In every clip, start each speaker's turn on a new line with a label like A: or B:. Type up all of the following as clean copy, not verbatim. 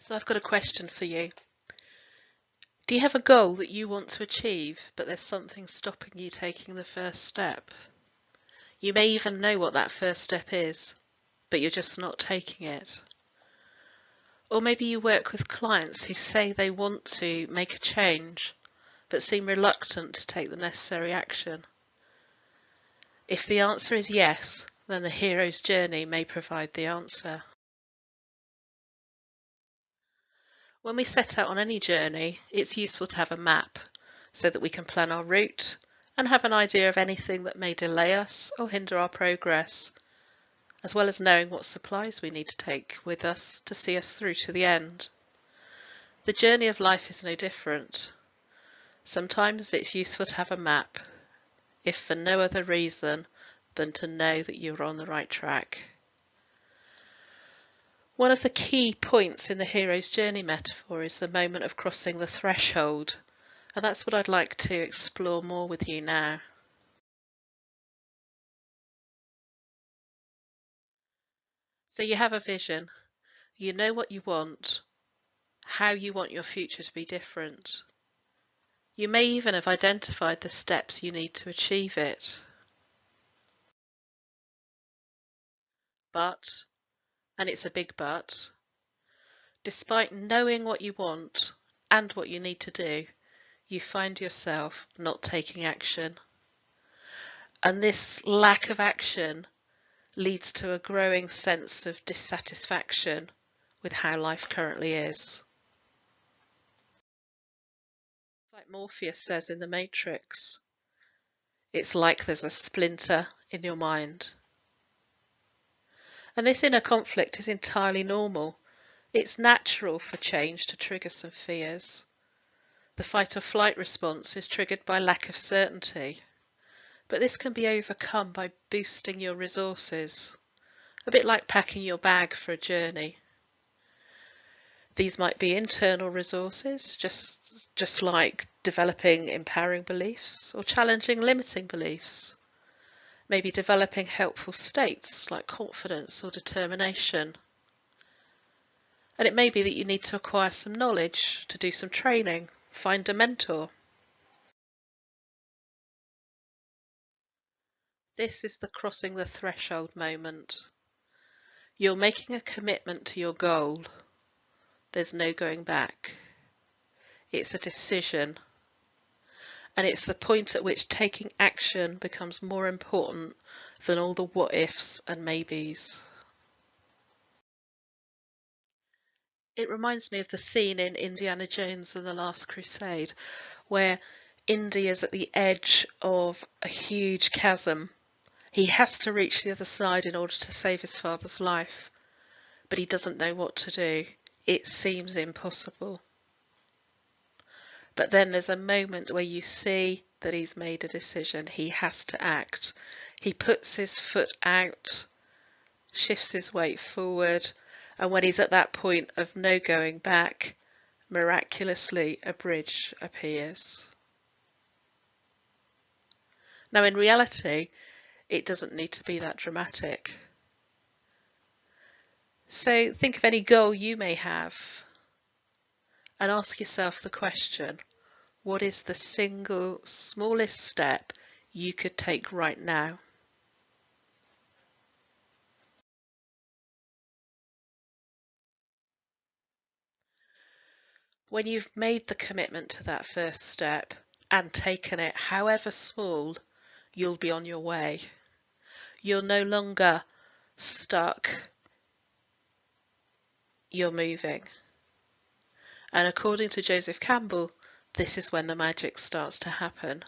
A: So I've got a question for you. Do you have a goal that you want to achieve, but there's something stopping you taking the first step? You may even know what that first step is, but you're just not taking it. Or maybe you work with clients who say they want to make a change, but seem reluctant to take the necessary action. If the answer is yes, then the hero's journey may provide the answer. When we set out on any journey, it's useful to have a map so that we can plan our route and have an idea of anything that may delay us or hinder our progress, as well as knowing what supplies we need to take with us to see us through to the end. The journey of life is no different. Sometimes it's useful to have a map, if for no other reason than to know that you're on the right track. One of the key points in the hero's journey metaphor is the moment of crossing the threshold, and that's what I'd like to explore more with you now. So you have a vision, you know what you want, how you want your future to be different. You may even have identified the steps you need to achieve it. But, and it's a big but, despite knowing what you want and what you need to do, you find yourself not taking action. And this lack of action leads to a growing sense of dissatisfaction with how life currently is. Like Morpheus says in The Matrix, it's like there's a splinter in your mind. And this inner conflict is entirely normal. It's natural for change to trigger some fears. The fight or flight response is triggered by lack of certainty, but this can be overcome by boosting your resources, a bit like packing your bag for a journey. These might be internal resources, just like developing empowering beliefs or challenging limiting beliefs. Maybe developing helpful states like confidence or determination. And it may be that you need to acquire some knowledge, to do some training, find a mentor. This is the crossing the threshold moment. You're making a commitment to your goal. There's no going back. It's a decision. And it's the point at which taking action becomes more important than all the what-ifs and maybes. It reminds me of the scene in Indiana Jones and the Last Crusade, where Indy is at the edge of a huge chasm. He has to reach the other side in order to save his father's life, but he doesn't know what to do. It seems impossible. But then there's a moment where you see that he's made a decision. He has to act. He puts his foot out, shifts his weight forward, and when he's at that point of no going back, miraculously a bridge appears. Now in reality, it doesn't need to be that dramatic. So think of any goal you may have and ask yourself the question, what is the single smallest step you could take right now? When you've made the commitment to that first step and taken it, however small, you'll be on your way. You're no longer stuck, you're moving. And according to Joseph Campbell, this is when the magic starts to happen.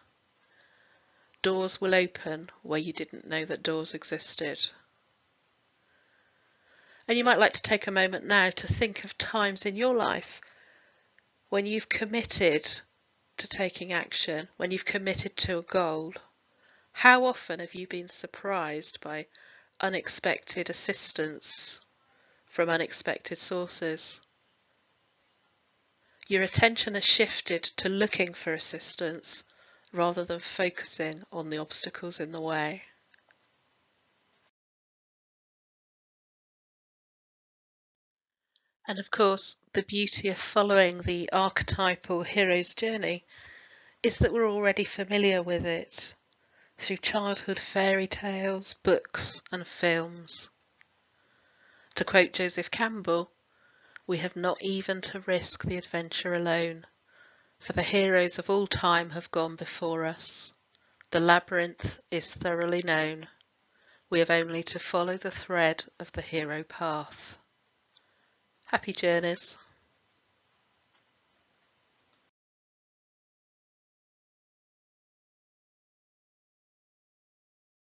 A: Doors will open where you didn't know that doors existed. And you might like to take a moment now to think of times in your life when you've committed to taking action, when you've committed to a goal. How often have you been surprised by unexpected assistance from unexpected sources? Your attention has shifted to looking for assistance rather than focusing on the obstacles in the way. And of course, the beauty of following the archetypal hero's journey is that we're already familiar with it through childhood fairy tales, books, and films. To quote Joseph Campbell, we have not even to risk the adventure alone, for the heroes of all time have gone before us. The labyrinth is thoroughly known. We have only to follow the thread of the hero path. Happy journeys.